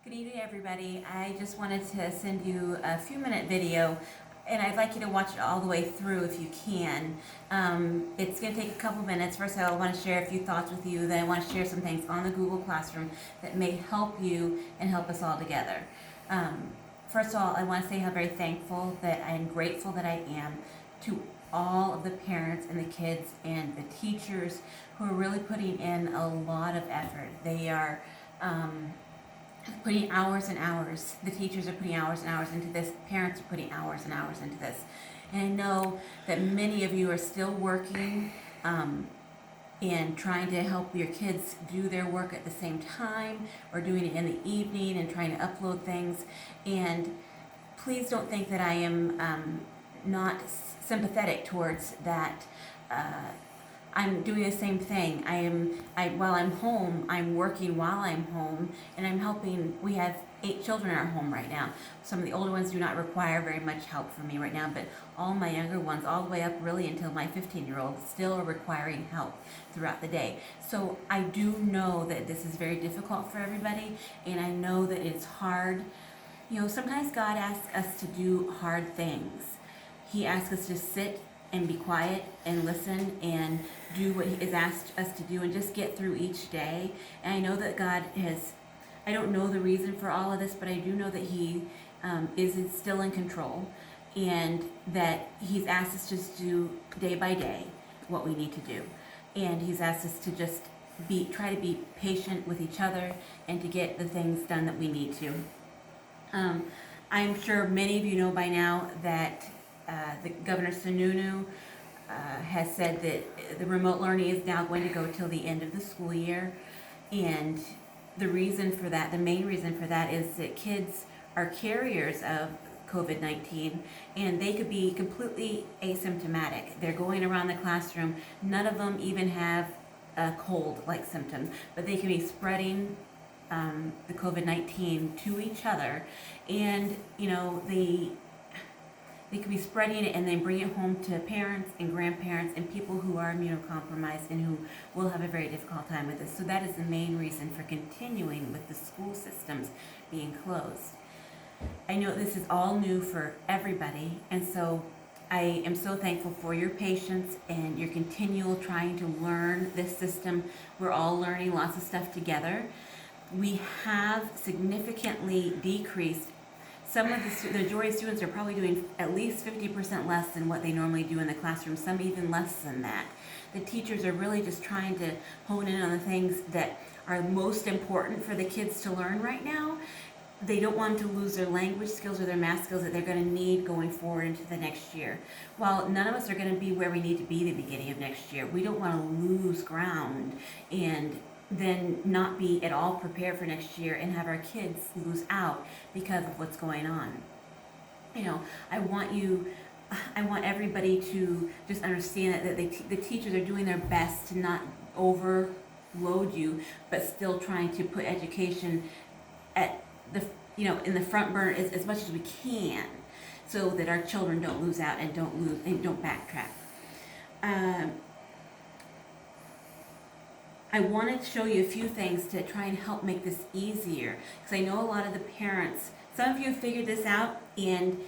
Good evening, everybody. I just wanted to send you a few-minute video, and I'd like you to watch it all the way through if you can. It's going to take a couple minutes. First, I want to share a few thoughts with you. Then I want to share some things on the Google Classroom that may help you and help us all together. First of all, I want to say how very thankful that I am grateful that I am to all of the parents and the kids and the teachers who are really putting in a lot of effort. They are putting hours and hours. The teachers are putting hours and hours into this. Parents are putting hours and hours into this. And I know that many of you are still working and trying to help your kids do their work at the same time, or doing it in the evening and trying to upload things. And please don't think that I am not sympathetic towards that. I'm doing the same thing. While I'm home, I'm working while I'm home, and I'm helping. We have 8 children in our home right now. Some of the older ones do not require very much help from me right now, but all my younger ones, all the way up really until my 15-year-old, still are requiring help throughout the day. So I do know that this is very difficult for everybody, and I know that it's hard. You know, sometimes God asks us to do hard things. He asks us to sit and be quiet and listen and do what He has asked us to do and just get through each day. And I know that God has, I don't know the reason for all of this, but I do know that He is still in control, and that He's asked us to just do day by day what we need to do. And He's asked us to just try to be patient with each other and to get the things done that we need to. I'm sure many of you know by now that the Governor Sununu has said that the remote learning is now going to go till the end of the school year. And the reason for that, the main reason for that, is that kids are carriers of COVID-19, and they could be completely asymptomatic. They're going around the classroom. None of them even have a cold-like symptoms, but they can be spreading the COVID-19 to each other. And, you know, they could be spreading it and then bring it home to parents and grandparents and people who are immunocompromised and who will have a very difficult time with this. So that is the main reason for continuing with the school systems being closed. I know this is all new for everybody, and so I am so thankful for your patience and your continual trying to learn this system. We're all learning lots of stuff together. We have significantly decreased. Some of the majority of students are probably doing at least 50% less than what they normally do in the classroom, some even less than that. The teachers are really just trying to hone in on the things that are most important for the kids to learn right now. They don't want them to lose their language skills or their math skills that they're going to need going forward into the next year. While none of us are going to be where we need to be at the beginning of next year, we don't want to lose ground and then not be at all prepared for next year and have our kids lose out because of what's going on. You know, I want everybody to just understand that the teachers are doing their best to not overload you, but still trying to put education at the, you know, in the front burner as much as we can, so that our children don't lose out and don't backtrack. I wanted to show you a few things to try and help make this easier, because I know a lot of the parents, some of you have figured this out and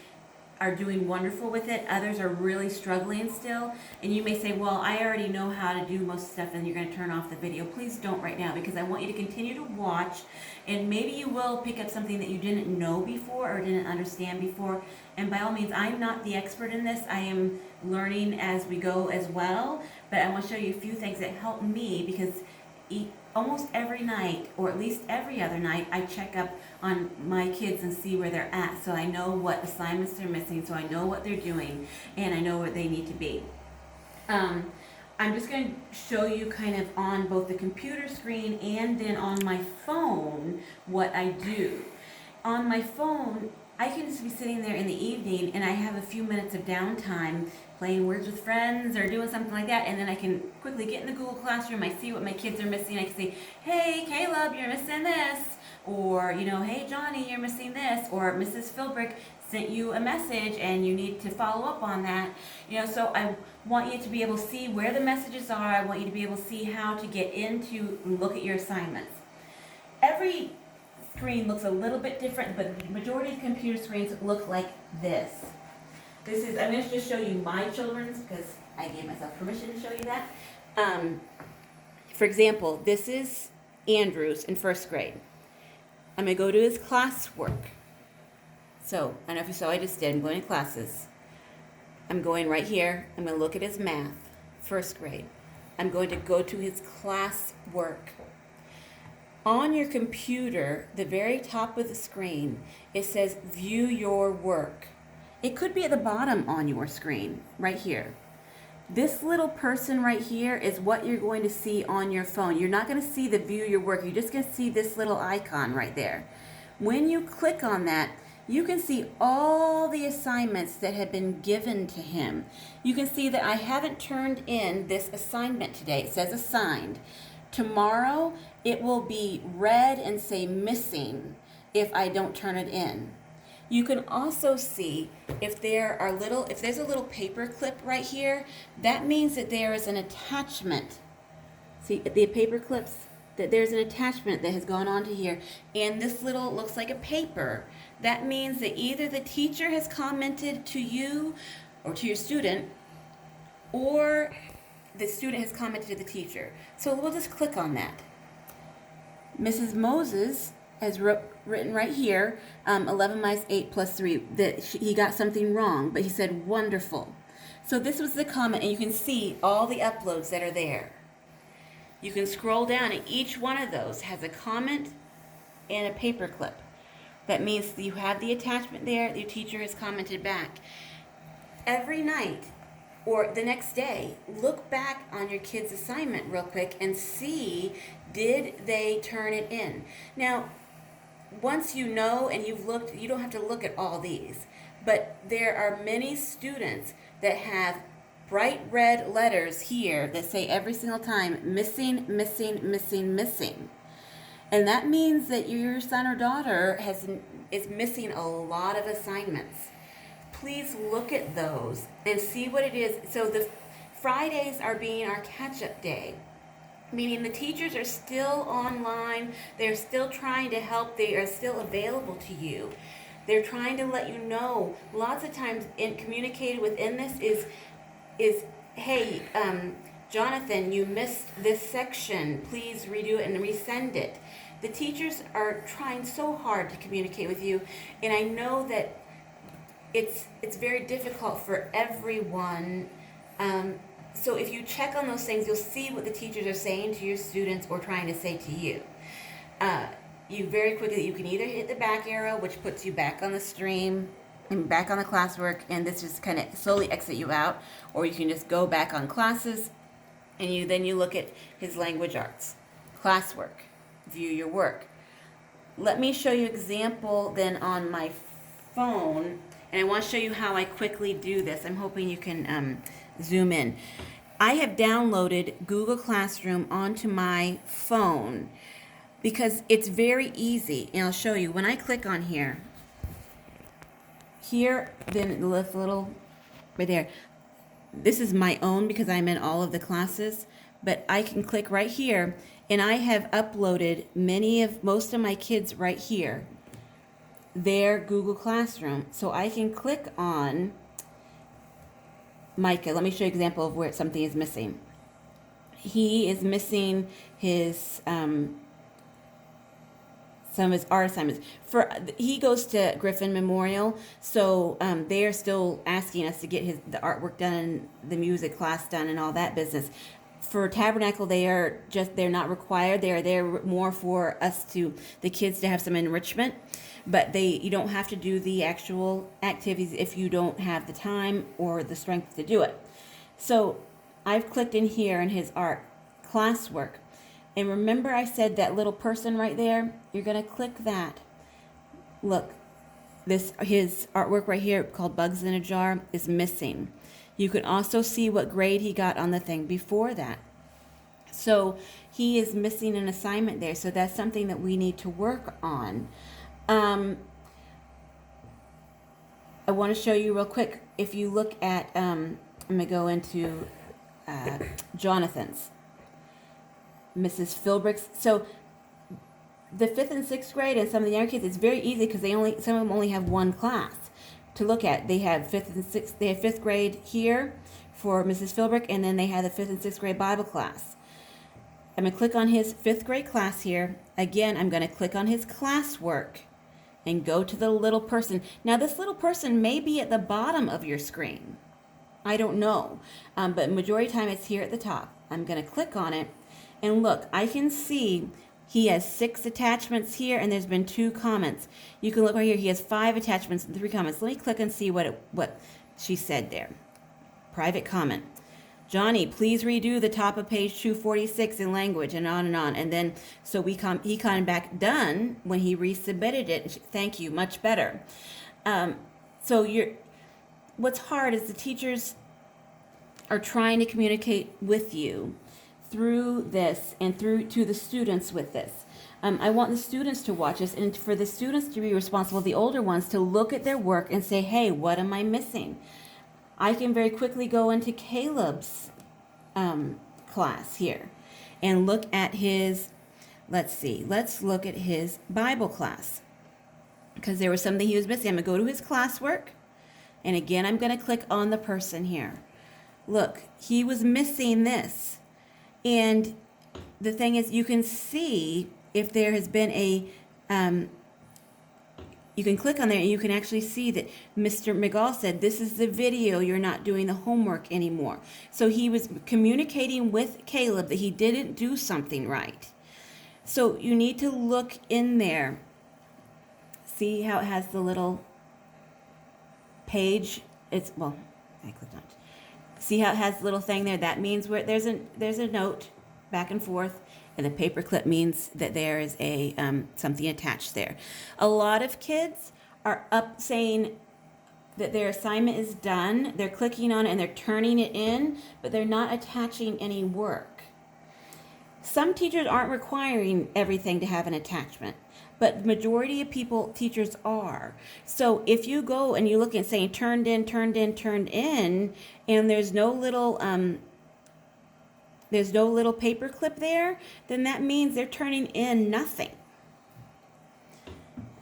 are doing wonderful with it. Others are really struggling still. And you may say, well, I already know how to do most stuff, and you're going to turn off the video. Please don't right now, because I want you to continue to watch, and maybe you will pick up something that you didn't know before or didn't understand before. And by all means, I'm not the expert in this. I am learning as we go as well. But I want to show you a few things that help me, because almost every night, or at least every other night, I check up on my kids and see where they're at, so I know what assignments they're missing, so I know what they're doing, and I know where they need to be. I'm just going to show you kind of on both the computer screen and then on my phone what I do. On my phone, I can just be sitting there in the evening and I have a few minutes of downtime playing Words with Friends or doing something like that, and then I can quickly get in the Google Classroom. I see what my kids are missing. I can say, hey, Caleb, you're missing this. Or, you know, hey, Johnny, you're missing this. Or Mrs. Philbrick sent you a message and you need to follow up on that. You know, so I want you to be able to see where the messages are. I want you to be able to see how to get into and look at your assignments. Every screen looks a little bit different, but the majority of computer screens look like this. I'm going to just show you my children's because I gave myself permission to show you that. For example, this is Andrew's in first grade. I'm going to go to his classwork. So, I don't know if you saw what I just did. I'm going to classes. I'm going right here. I'm going to look at his math, first grade. I'm going to go to his classwork. On your computer, the very top of the screen, it says view your work. It could be at the bottom on your screen, right here. This little person right here is what you're going to see on your phone. You're not going to see the view your work. You're just going to see this little icon right there. When you click on that, you can see all the assignments that have been given to him. You can see that I haven't turned in this assignment today. It says assigned. Tomorrow, it will be red and say missing if I don't turn it in. You can also see if there's a little paper clip right here, that means that there is an attachment. See the paper clips? That there's an attachment that has gone onto here, and this little looks like a paper. That means that either the teacher has commented to you or to your student, or the student has commented to the teacher. So we'll just click on that. Mrs. Moses has written right here, 11 minus 8 plus 3, that he got something wrong, but he said wonderful. So this was the comment, and you can see all the uploads that are there. You can scroll down, and each one of those has a comment and a paper clip. That means that you have the attachment there, your teacher has commented back. Every night, or the next day, look back on your kid's assignment real quick and see, did they turn it in? Now, once you know and you've looked, you don't have to look at all these. But there are many students that have bright red letters here that say every single time, missing, missing, missing, missing. And that means that your son or daughter is missing a lot of assignments. Please look at those and see what it is. So the Fridays are being our catch-up day, meaning the teachers are still online, they're still trying to help, they are still available to you. They're trying to let you know. Lots of times communicated within this is hey, Jonathan, you missed this section. Please redo it and resend it. The teachers are trying so hard to communicate with you, and I know that it's very difficult for everyone. So if you check on those things, you'll see what the teachers are saying to your students or trying to say to you. You can either hit the back arrow, which puts you back on the stream and back on the classwork, and this just kind of slowly exit you out, or you can just go back on classes, and then you look at his language arts, classwork, view your work. Let me show you an example then on my phone, and I want to show you how I quickly do this. I'm hoping you can zoom in. I have downloaded Google Classroom onto my phone because it's very easy, and I'll show you. When I click on here, then the little right there, this is my own because I'm in all of the classes, but I can click right here, and I have uploaded most of my kids right here, their Google Classroom. So I can click on Micah. Let me show you an example of where something is missing. He is missing his some of his art assignments. He goes to Griffin Memorial, so they are still asking us to get the artwork done, the music class done, and all that business. For Tabernacle, they're not required. They are there more for the kids to have some enrichment, but you don't have to do the actual activities if you don't have the time or the strength to do it. So I've clicked in here in his art classwork. And remember I said that little person right there? You're going to click that. Look, his artwork right here called Bugs in a Jar is missing. You can also see what grade he got on the thing before that. So he is missing an assignment there. So that's something that we need to work on. I want to show you real quick. If you look at, I'm going to go into Jonathan's. Mrs. Philbrick's. So the 5th and 6th grade and some of the younger kids, it's very easy because some of them only have one class to look at. They have 5th and 6th, they have 5th grade here for Mrs. Philbrick, and then they have the 5th and 6th grade Bible class. I'm going to click on his 5th grade class here. Again, I'm going to click on his classwork and go to the little person. Now, this little person may be at the bottom of your screen. I don't know, but majority of the time it's here at the top. I'm going to click on it, and look, I can see he has 6 attachments here, and there's been 2 comments. You can look right here. He has 5 attachments and 3 comments. Let me click and see what she said there. Private comment. Johnny, please redo the top of page 246 in language, and on and on. And then, so he came back done when he resubmitted it. Thank you, much better. What's hard is the teachers are trying to communicate with you through this and through to the students with this. I want the students to watch this, and for the students to be responsible, the older ones, to look at their work and say, hey, what am I missing? I can very quickly go into Caleb's class here and look at his, let's look at his Bible class, because there was something he was missing. I'm going to go to his classwork, and again, I'm going to click on the person here. Look, he was missing this. And the thing is, you can see if there has been a, you can click on there and you can actually see that Mr. McGall said, this is the video, you're not doing the homework anymore. So he was communicating with Caleb that he didn't do something right. So you need to look in there. See how it has the little page? I clicked on it. See how it has the little thing there? That means where there's a note back and forth, and the paper clip means that there is a something attached there. A lot of kids are up saying that their assignment is done. They're clicking on it and they're turning it in, but they're not attaching any work. Some teachers aren't requiring everything to have an attachment, but the majority of teachers are. So if you go and you look and saying turned in, and there's no little paper clip there, then that means they're turning in nothing.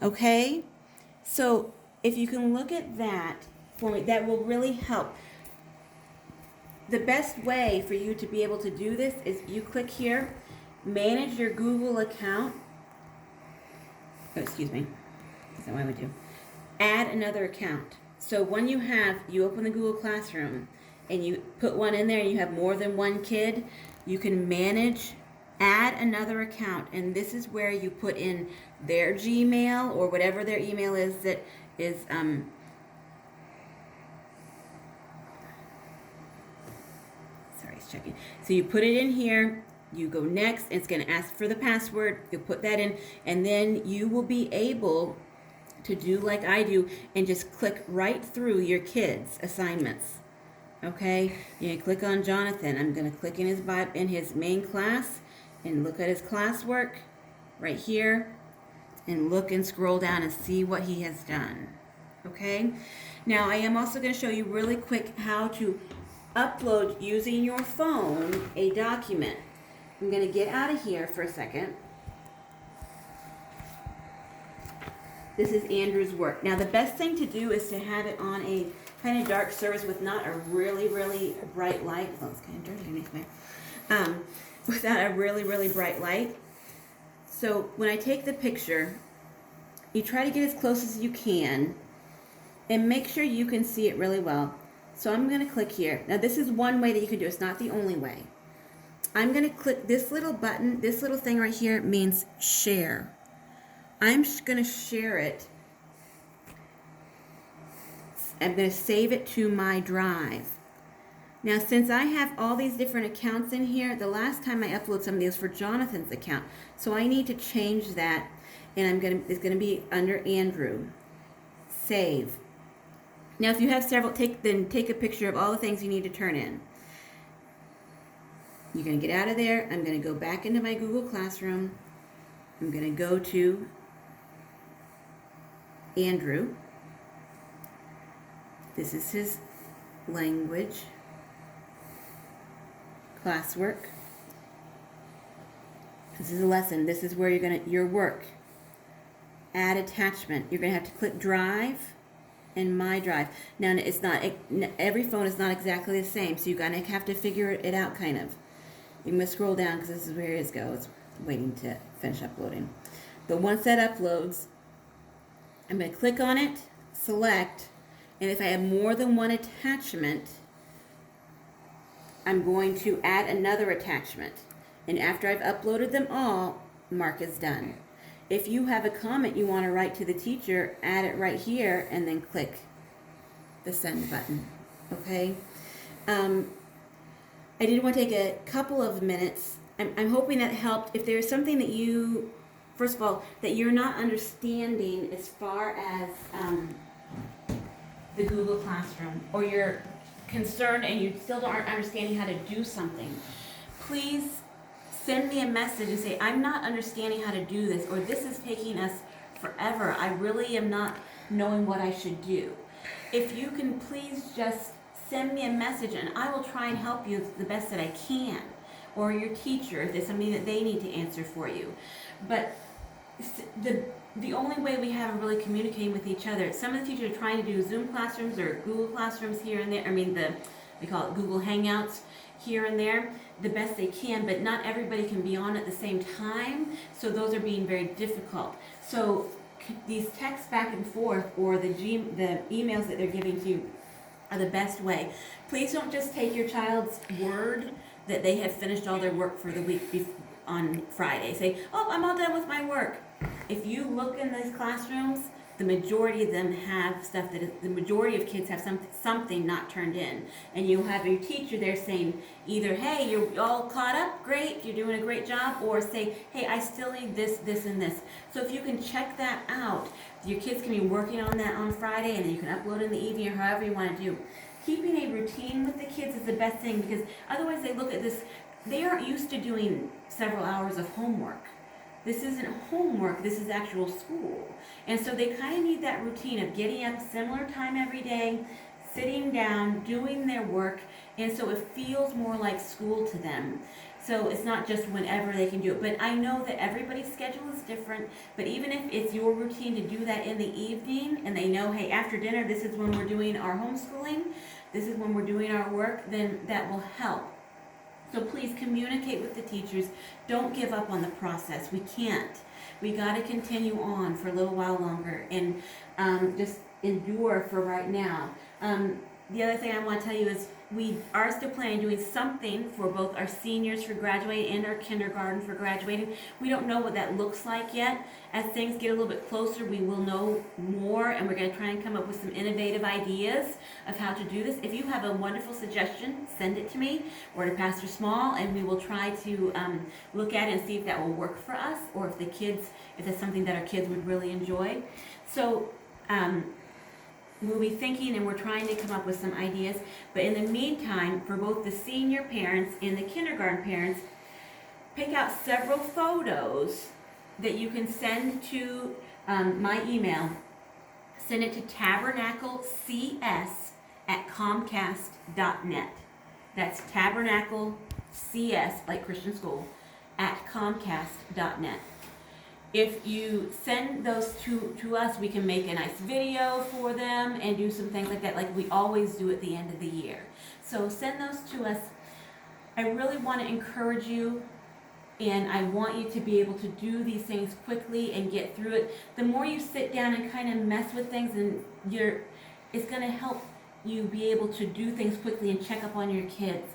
Okay? So if you can look at that for me, that will really help. The best way for you to be able to do this is you click here, manage your Google account. Oh, excuse me. That's not what I would do. Add another account. So when you open the Google Classroom and you put one in there and you have more than one kid, you can manage, add another account, and this is where you put in their Gmail or whatever their email is that is sorry, it's checking. So you put it in here, you go next, it's going to ask for the password, you'll put that in, and then you will be able to do like I do and just click right through your kids' assignments. Okay, you click on Jonathan. I'm going to click in his main class and look at his classwork right here, and look and scroll down and see what he has done. Okay, now I am also going to show you really quick how to upload using your phone a document. I'm going to get out of here for a second. This is Andrew's work. Now the best thing to do is to have it on a kind of dark surface with not a really, really bright light. Oh, it's kind of dirty underneath there. Without a really, really bright light. So when I take the picture, you try to get as close as you can and make sure you can see it really well. So I'm going to click here. Now this is one way that you can do it. It's not the only way. I'm going to click this little button. This little thing right here means share. I'm going to share it. I'm going to save it to my drive. Now, since I have all these different accounts in here, the last time I uploaded some of these for Jonathan's account, so I need to change that, and it's going to be under Andrew. Save. Now, if you have several, take a picture of all the things you need to turn in. You're going to get out of there. I'm going to go back into my Google Classroom. I'm going to go to Andrew. This is his language classwork. This is a lesson. This is where your work. Add attachment. You're gonna have to click Drive and My Drive. Now it's not, every phone is not exactly the same, so you're gonna have to figure it out kind of. You must scroll down because this is where it goes. Waiting to finish uploading. But once that uploads, I'm going to click on it, select, and if I have more than one attachment, I'm going to add another attachment. And after I've uploaded them all, mark as done. If you have a comment you want to write to the teacher, add it right here and then click the send button. Okay? I did want to take a couple of minutes. I'm hoping that helped. If there's something that you, first of all, that you're not understanding as far as the Google Classroom, or you're concerned and you still aren't understanding how to do something, please send me a message and say, I'm not understanding how to do this, or this is taking us forever. I really am not knowing what I should do. If you can please just send me a message and I will try and help you the best that I can, or your teacher if there's something that they need to answer for you. But the only way we have of really communicating with each other, some of the teachers are trying to do Zoom classrooms or Google Classrooms here and there. We call it Google Hangouts here and there, the best they can, but not everybody can be on at the same time, so those are being very difficult. So these texts back and forth, or the emails that they're giving to you, are the best way. Please don't just take your child's word that they have finished all their work for the week on Friday. Say, oh, I'm all done with my work. If you look in these classrooms, the majority of them have stuff the majority of kids have something not turned in. And you'll have your teacher there saying either, hey, you're all caught up, great, you're doing a great job, or say, hey, I still need this, this, and this. So if you can check that out, your kids can be working on that on Friday, and then you can upload in the evening or however you want to do. Keeping a routine with the kids is the best thing, because otherwise they look at this, they aren't used to doing several hours of homework. This isn't homework, this is actual school. And so they kind of need that routine of getting up similar time every day, sitting down, doing their work, and so it feels more like school to them. So it's not just whenever they can do it. But I know that everybody's schedule is different, but even if it's your routine to do that in the evening, and they know, hey, after dinner, this is when we're doing our homeschooling, this is when we're doing our work, then that will help. So please communicate with the teachers. Don't give up on the process. We can't. We got to continue on for a little while longer and just endure for right now. The other thing I want to tell you is we are still planning on doing something for both our seniors for graduating and our kindergarten for graduating. We don't know what that looks like yet. As things get a little bit closer, we will know more, and we're going to try and come up with some innovative ideas of how to do this. If you have a wonderful suggestion, send it to me or to Pastor Small, and we will try to look at it and see if that will work for us, or if that's something that our kids would really enjoy. So we'll be thinking, and we're trying to come up with some ideas. But in the meantime, for both the senior parents and the kindergarten parents, pick out several photos that you can send to my email. Send it to tabernaclecs@comcast.net. That's tabernaclecs, like Christian school, @comcast.net. If you send those to us, we can make a nice video for them and do some things like that, like we always do at the end of the year. So send those to us. I really want to encourage you, and I want you to be able to do these things quickly and get through it. The more you sit down and kind of mess with things, and it's going to help you be able to do things quickly and check up on your kids.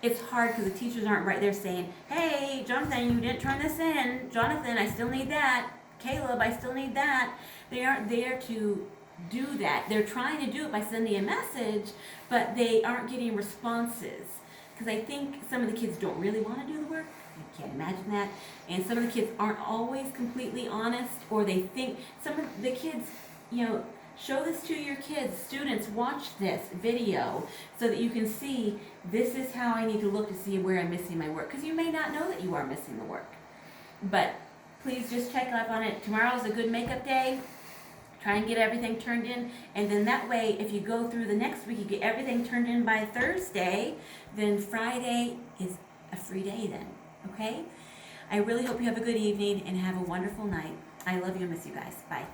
It's hard because the teachers aren't right there saying, hey, Jonathan, you didn't turn this in. Jonathan, I still need that. Caleb, I still need that. They aren't there to do that. They're trying to do it by sending a message, but they aren't getting responses. Because I think some of the kids don't really want to do the work. You can't imagine that. And some of the kids aren't always completely honest, or they think, some of the kids, show this to your kids. Students, watch this video so that you can see, this is how I need to look to see where I'm missing my work. Because you may not know that you are missing the work. But please just check up on it. Tomorrow's a good makeup day. Try and get everything turned in. And then that way, if you go through the next week, you get everything turned in by Thursday, then Friday is a free day then. Okay? I really hope you have a good evening and have a wonderful night. I love you and miss you guys. Bye.